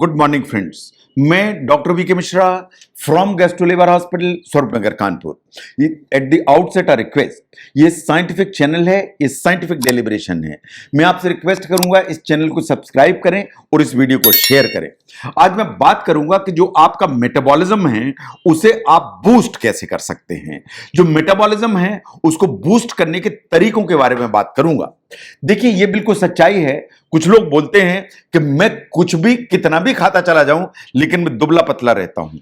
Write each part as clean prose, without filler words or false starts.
Good morning friends. मैं doctor V K Mishra from gastro liver hospital Swaroopnagar Kanpur. At the outset a request, ये scientific channel है, ये scientific deliberation है। मैं आपसे रिक्वेस्ट करूंगा इस चैनल को सब्सक्राइब करें और इस वीडियो को शेयर करें। आज मैं बात करूंगा कि जो आपका मेटाबॉलिज्म है उसे आप बूस्ट कैसे कर सकते हैं। जो मेटाबॉलिज्म है उसको बूस्ट करने के तरीकों के बारे में बात करूंगा। देखिए, ये बिल्कुल सच्चाई है। कुछ लोग बोलते हैं कि मैं कुछ भी कितना भी खाता चला जाऊं लेकिन मैं दुबला पतला रहता हूं।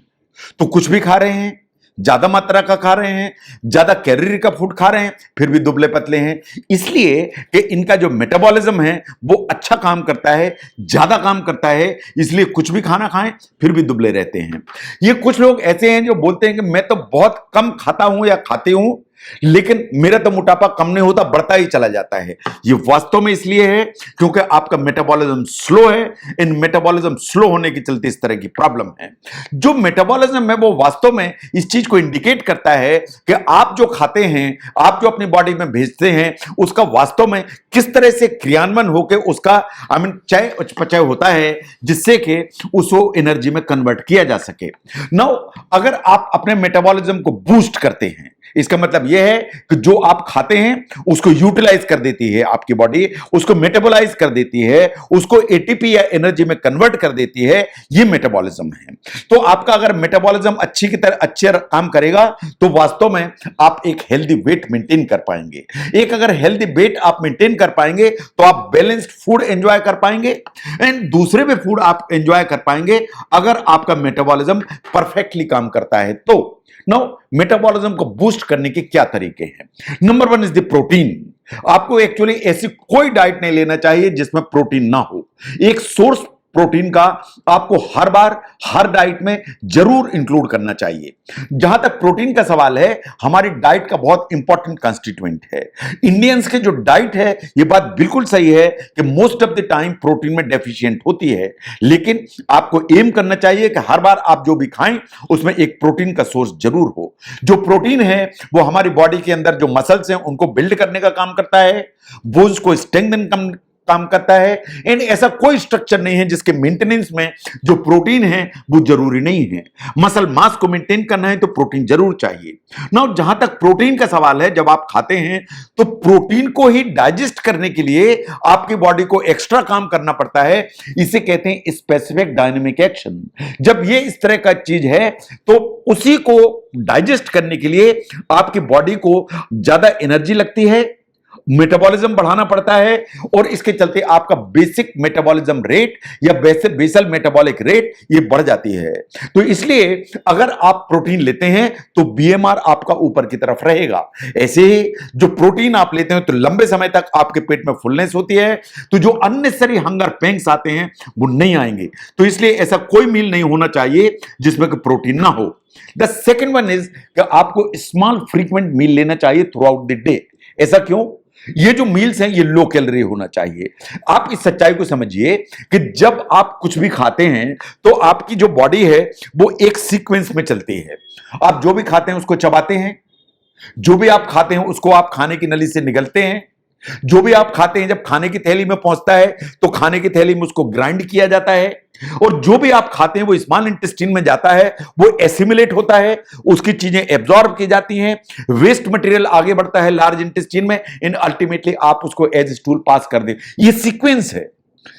तो कुछ भी खा रहे हैं, ज्यादा मात्रा का खा रहे हैं, ज्यादा कैलोरी का फूड खा रहे हैं, फिर भी दुबले पतले हैं। इसलिए कि इनका जो मेटाबॉलिज्म है वो अच्छा काम करता है, ज्यादा काम करता है, इसलिए कुछ भी खाना खाएं फिर भी दुबले रहते हैं। ये कुछ लोग ऐसे हैं जो बोलते हैं कि मैं तो बहुत कम खाता हूं या खाती हूं लेकिन मेरा तो मोटापा कम नहीं होता, बढ़ता ही चला जाता है। ये वास्तव में इसलिए है क्योंकि आपका मेटाबॉलिज्म स्लो है। इन मेटाबॉलिज्म स्लो होने के चलते इस तरह की प्रॉब्लम है। जो मेटाबॉलिज्म है वो वास्तव में इस चीज को इंडिकेट करता है कि आप जो खाते हैं, आप जो अपनी बॉडी में भेजते हैं, उसका वास्तव में किस तरह से क्रियान्वयन होकर उसका चय पचय होता है जिससे कि उसको एनर्जी में कन्वर्ट किया जा सके। नाउ, अगर आप अपने मेटाबॉलिज्म को बूस्ट करते हैं, इसका मतलब यह है कि जो आप खाते हैं उसको यूटिलाइज कर देती है आपकी बॉडी, उसको मेटाबोलाइज कर देती है, उसको एटीपी या एनर्जी में कन्वर्ट कर देती है। यह मेटाबॉलिज्म है। तो आपका अगर मेटाबॉलिज्म अच्छे काम करेगा तो वास्तव में आप एक हेल्दी वेट मेंटेन कर पाएंगे। एक अगर हेल्दी वेट आप मेंटेन कर पाएंगे तो आप बैलेंस्ड फूड एंजॉय कर पाएंगे एंड दूसरे भी फूड आप एंजॉय कर पाएंगे अगर आपका मेटाबॉलिज्म परफेक्टली काम करता है। तो नाउ, मेटाबॉलिज्म को बूस्ट करने के क्या तरीके हैं? Number 1 is the protein. आपको एक्चुअली ऐसी कोई डाइट नहीं लेना चाहिए जिसमें प्रोटीन ना हो। एक सोर्स प्रोटीन का आपको हर बार हर डाइट में जरूर इंक्लूड करना चाहिए। जहां तक प्रोटीन का सवाल है, हमारी डाइट का बहुत इंपॉर्टेंट कंस्टिट्यूएंट है। इंडियंस के जो डाइट है, यह बात बिल्कुल सही है कि most of the time protein में डेफिशिएंट होती है, लेकिन आपको एम करना चाहिए कि हर बार आप जो भी खाएं उसमें एक प्रोटीन का सोर्स जरूर हो। जो प्रोटीन है वो हमारी बॉडी के अंदर जो मसल्स हैं उनको बिल्ड करने का काम करता है, बोन्स को स्ट्रेंथन काम करता है। एंड ऐसा कोई स्ट्रक्चर नहीं है जिसके मेंटेनेंस में जो प्रोटीन है वो जरूरी नहीं है। मसल मास को मेंटेन करना है तो प्रोटीन जरूर चाहिए। नाउ, जहां तक प्रोटीन का सवाल है, जब आप खाते हैं तो प्रोटीन को ही डाइजेस्ट करने के लिए आपकी बॉडी को एक्स्ट्रा काम करना पड़ता है। इसे कहते हैं स्पेसिफिक डायनेमिक एक्शन। जब ये इस तरह का चीज है तो उसी को डाइजेस्ट करने के लिए आपकी बॉडी को ज्यादा एनर्जी लगती है, मेटाबॉलिज्म बढ़ाना पड़ता है और इसके चलते आपका बेसिक मेटाबॉलिज्म रेट या बेसल मेटाबॉलिक रेट ये बढ़ जाती है। तो इसलिए अगर आप प्रोटीन लेते हैं तो बीएमआर आपका ऊपर की तरफ रहेगा। ऐसे ही जो प्रोटीन आप लेते हैं तो लंबे समय तक आपके पेट में फुलनेस होती है, तो जो अननेसेसरी हंगर पेंग्स आते हैं वो नहीं आएंगे। तो इसलिए ऐसा कोई मील नहीं होना चाहिए जिसमें कि प्रोटीन ना हो। द सेकेंड वन इज कि आपको स्मॉल फ्रीक्वेंट मील लेना चाहिए थ्रू आउट द डे। ऐसा क्यों? ये जो मील्स हैं ये लो कैलोरी होना चाहिए। आप इस सच्चाई को समझिए कि जब आप कुछ भी खाते हैं तो आपकी जो बॉडी है वो एक सीक्वेंस में चलती है। आप जो भी खाते हैं उसको चबाते हैं, जो भी आप खाते हैं उसको आप खाने की नली से निगलते हैं, जो भी आप खाते हैं जब खाने की थैली में पहुंचता है तो खाने की थैली में उसको ग्राइंड किया जाता है, और जो भी आप खाते हैं वो स्मॉल इंटेस्टाइन में जाता है, वो एसिमिलेट होता है, उसकी चीजें एब्जॉर्ब की जाती हैं, वेस्ट मटेरियल आगे बढ़ता है लार्ज इंटेस्टाइन में एंड अल्टीमेटली आप उसको एज स्टूल पास कर दें। ये सीक्वेंस है।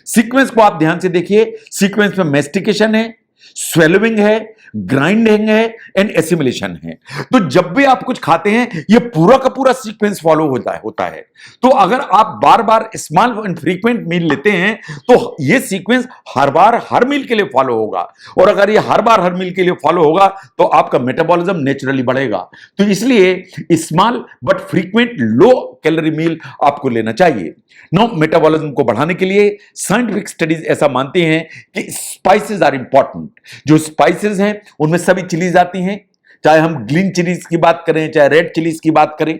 सीक्वेंस को आप ध्यान से देखिए। सीक्वेंस में मेस्टिकेशन है, स्वेलोइंग है, ग्राइंडिंग है एंड एसिमिलेशन है। तो जब भी आप कुछ खाते हैं ये पूरा का पूरा सीक्वेंस फॉलो होता है। तो अगर आप बार बार स्मॉल एंड फ्रीक्वेंट मील लेते हैं तो ये सीक्वेंस हर बार हर मील के लिए फॉलो होगा, और अगर ये हर बार हर मील के लिए फॉलो होगा तो आपका मेटाबॉलिज्म नेचुरली बढ़ेगा। तो इसलिए small but frequent low calorie meal आपको लेना चाहिए। नो, मेटाबॉलिज्म को बढ़ाने के लिए साइंटिफिक स्टडीज ऐसा मानती हैं कि स्पाइसेस आर इंपॉर्टेंट। जो स्पाइसेस हैं उनमें सभी चिलीज आती हैं, चाहे हम ग्रीन चिलीज की बात करें चाहे रेड चिलीज की बात करें।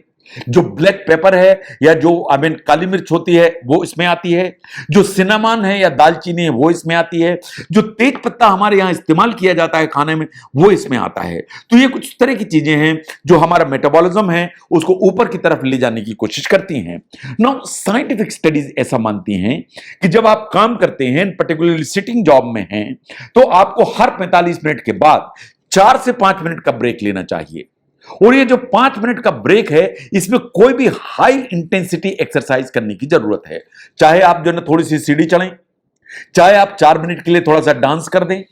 जो ब्लैक पेपर है या जो काली मिर्च होती है वो इसमें आती है, जो सिनेमन है या दालचीनी है वो इसमें आती है, जो तेज पत्ता हमारे यहां इस्तेमाल किया जाता है खाने में वो इसमें आता है। तो ये कुछ तरह की चीजें हैं जो हमारा मेटाबॉलिज्म है उसको ऊपर की तरफ ले जाने की कोशिश करती हैं। नाउ साइंटिफिक स्टडीज ऐसा मानती हैं कि जब आप काम करते हैं, पर्टिकुलरली सिटिंग जॉब में हैं, तो आपको हर 45 मिनट के बाद 4 से 5 मिनट का ब्रेक लेना चाहिए। और ये जो 5 मिनट का ब्रेक है इसमें कोई भी हाई इंटेंसिटी एक्सरसाइज करने की जरूरत है। चाहे आप जो है थोड़ी सी सीढ़ी चढ़ें, चाहे आप 4 मिनट के लिए थोड़ा सा डांस कर दें,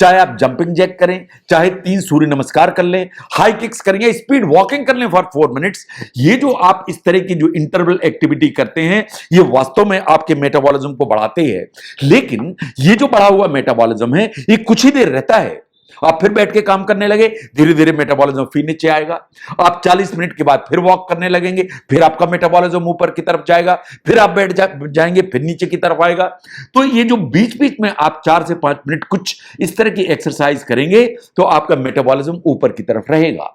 चाहे आप जंपिंग जैक करें, चाहे 3 सूर्य नमस्कार कर लें, हाई किक्स करें, स्पीड वॉकिंग कर लें फॉर 4 मिनट्स। ये जो आप इस तरह की जो इंटरवल एक्टिविटी करते हैं ये वास्तव में आपके मेटाबॉलिज्म को बढ़ाते हैं। लेकिन ये जो बढ़ा हुआ मेटाबॉलिज्म है ये कुछ ही देर रहता है, आप फिर बैठ के काम करने लगे, धीरे धीरे मेटाबॉलिज्म फिर नीचे आएगा। आप 40 मिनट के बाद फिर वॉक करने लगेंगे, फिर आपका मेटाबॉलिज्म ऊपर की तरफ जाएगा, फिर आप बैठ जाएंगे, फिर नीचे की तरफ आएगा। तो ये जो बीच बीच में आप 4 से 5 मिनट कुछ इस तरह की एक्सरसाइज करेंगे तो आपका मेटाबॉलिज्म ऊपर की तरफ रहेगा।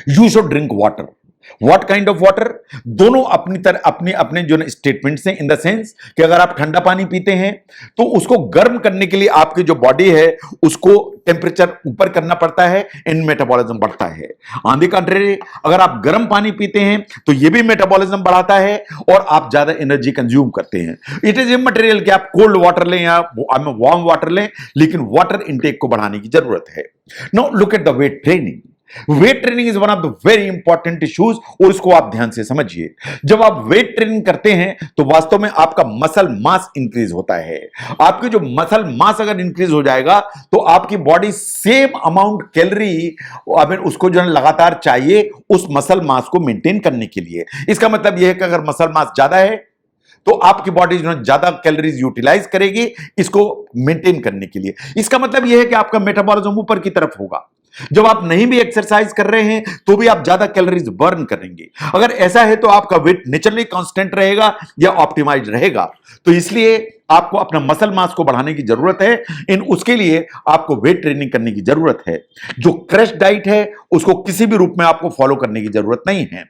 You should drink water. What kind of water? दोनों अपने अपने जो स्टेटमेंट्स हैं, इन द सेंस कि अगर आप ठंडा पानी पीते हैं तो उसको गर्म करने के लिए आपकी जो बॉडी है उसको टेम्परेचर ऊपर करना पड़ता है, इन मेटाबॉलिज्म बढ़ता है। ऑन द कंट्री अगर आप गर्म पानी पीते हैं तो यह भी मेटाबॉलिज्म बढ़ाता है और आप ज्यादा एनर्जी कंज्यूम करते हैं। इट इज इमटेरियल कि आप कोल्ड वाटर लें या वार्म वाटर लें, लेकिन वाटर इंटेक को बढ़ाने की जरूरत है। Now look at the weight training. Weight training is one of the very important issues और इसको आप ध्यान से समझिए। जब आप वेट ट्रेनिंग करते हैं तो वास्तव में आपका मसल मास इंक्रीज होता है। आपकी जो मसल मास अगर इंक्रीज हो जाएगा तो आपकी बॉडी सेम अमाउंट कैलोरी उसको जो है लगातार चाहिए उस मसल मास को मेंटेन करने के लिए। इसका मतलब यह है कि अगर मसल मास ज्यादा है तो आपकी बॉडी जो है ज्यादा कैलोरीज यूटिलाइज करेगी इसको मेंटेन करने के लिए। इसका मतलब यह है कि आपका मेटाबॉलिज्म ऊपर की तरफ होगा। जब आप नहीं भी एक्सरसाइज कर रहे हैं तो भी आप ज्यादा कैलोरीज बर्न करेंगे। अगर ऐसा है तो आपका वेट नेचुरली कांस्टेंट रहेगा या ऑप्टिमाइज रहेगा। तो इसलिए आपको अपना मसल मास को बढ़ाने की जरूरत है। उसके लिए आपको वेट ट्रेनिंग करने की जरूरत है। जो क्रैश डाइट है उसको किसी भी रूप में आपको फॉलो करने की जरूरत नहीं है।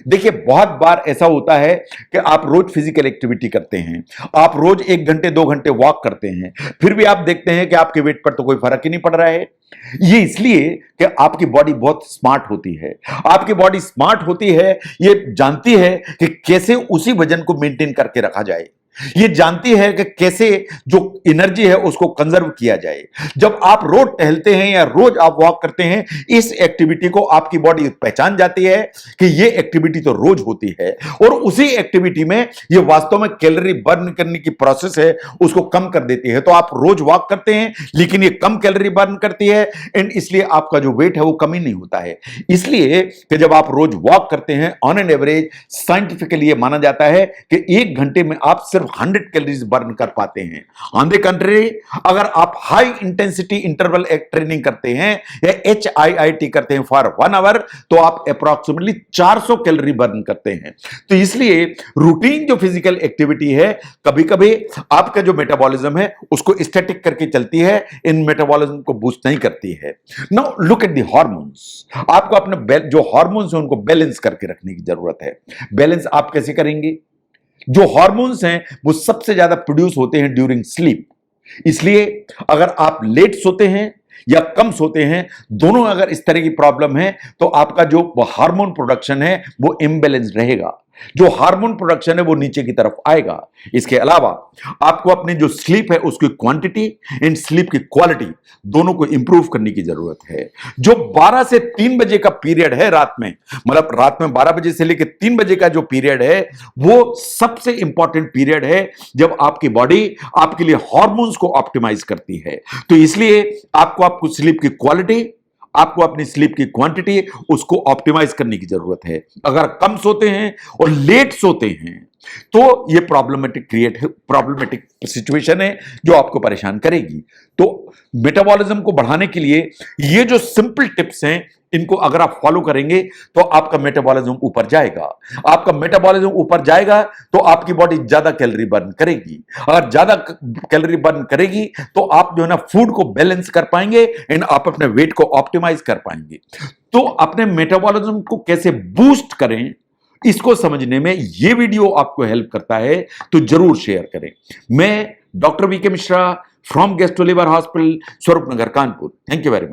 देखिए बहुत बार ऐसा होता है कि आप रोज फिजिकल एक्टिविटी करते हैं, आप रोज 1 घंटे 2 घंटे वॉक करते हैं, फिर भी आप देखते हैं कि आपके वेट पर तो कोई फर्क ही नहीं पड़ रहा है। ये इसलिए कि आपकी बॉडी बहुत स्मार्ट होती है। आपकी बॉडी स्मार्ट होती है, ये जानती है कि कैसे उसी वजन को मेंटेन करके रखा जाए। ये जानती है कि कैसे जो एनर्जी है उसको कंजर्व किया जाए। जब आप रोज टहलते हैं या रोज आप वॉक करते हैं, इस एक्टिविटी को आपकी बॉडी पहचान जाती है कि ये एक्टिविटी तो रोज होती है और उसी एक्टिविटी में ये वास्तव में कैलोरी बर्न करने की प्रोसेस है उसको कम कर देती है। तो आप रोज वॉक करते हैं लेकिन ये कम कैलोरी बर्न करती है एंड इसलिए आपका जो वेट है वो कम ही नहीं होता है। इसलिए कि जब आप रोज वॉक करते हैं ऑन एन एवरेज साइंटिफिकली ये माना जाता है कि 1 घंटे में आप सिर्फ 100 कैलोरीज बर्न कर पाते हैं। ऑन द कंट्री अगर आप हाई इंटेंसिटी इंटरवल ट्रेनिंग करते हैं या HIIT करते हैं फॉर 1 आवर तो आप अप्रॉक्सीमेटली 400 कैलोरी बर्न करते हैं। तो इसलिए रूटीन जो फिजिकल एक्टिविटी है कभी कभी आपका जो मेटाबॉलिज्म है उसको स्टैटिक करके चलती है, इन मेटाबॉलिज्म को बूस्ट नहीं करती है। Now look at the hormones. आपको अपने जो हार्मोन्स हैं उनको बैलेंस करके रखने की जरूरत है। बैलेंस आप कैसे करेंगे? जो हार्मोन्स हैं वो सबसे ज्यादा प्रोड्यूस होते हैं ड्यूरिंग स्लीप। इसलिए अगर आप लेट सोते हैं या कम सोते हैं, दोनों अगर इस तरह की प्रॉब्लम है तो आपका जो हार्मोन प्रोडक्शन है वो इम्बैलेंस रहेगा। जो हार्मोन प्रोडक्शन है वो नीचे की तरफ आएगा। इसके अलावा आपको अपनी जो स्लीप है उसकी क्वांटिटी एंड स्लीप की क्वालिटी दोनों को इंप्रूव करने की जरूरत है। जो 12 से 3 बजे का पीरियड है रात में, मतलब रात में 12 बजे से लेकर 3 बजे का जो पीरियड है वो सबसे इंपॉर्टेंट पीरियड है जब आपकी बॉडी आपके लिए हार्मोन्स को ऑप्टिमाइज करती है। तो इसलिए आपको स्लीप की क्वालिटी, आपको अपनी स्लीप की क्वांटिटी उसको ऑप्टिमाइज करने की जरूरत है। अगर कम सोते हैं और लेट सोते हैं तो ये प्रॉब्लमेटिक सिचुएशन है जो आपको परेशान करेगी। तो मेटाबॉलिज्म को बढ़ाने के लिए ये जो सिंपल टिप्स हैं, इनको अगर आप फॉलो करेंगे तो आपका मेटाबॉलिज्म ऊपर जाएगा। आपका मेटाबॉलिज्म ऊपर जाएगा तो आपकी बॉडी ज्यादा कैलोरी बर्न करेगी। अगर ज्यादा कैलोरी बर्न करेगी तो आप जो है ना फूड को बैलेंस कर पाएंगे एंड आप अपने वेट को ऑप्टिमाइज कर पाएंगे। तो अपने मेटाबॉलिज्म को कैसे बूस्ट करें, इसको समझने में ये वीडियो आपको हेल्प करता है तो जरूर शेयर करें। मैं doctor VK Mishra from gastro liver hospital, Swaroop Nagar, Kanpur. Thank you very much.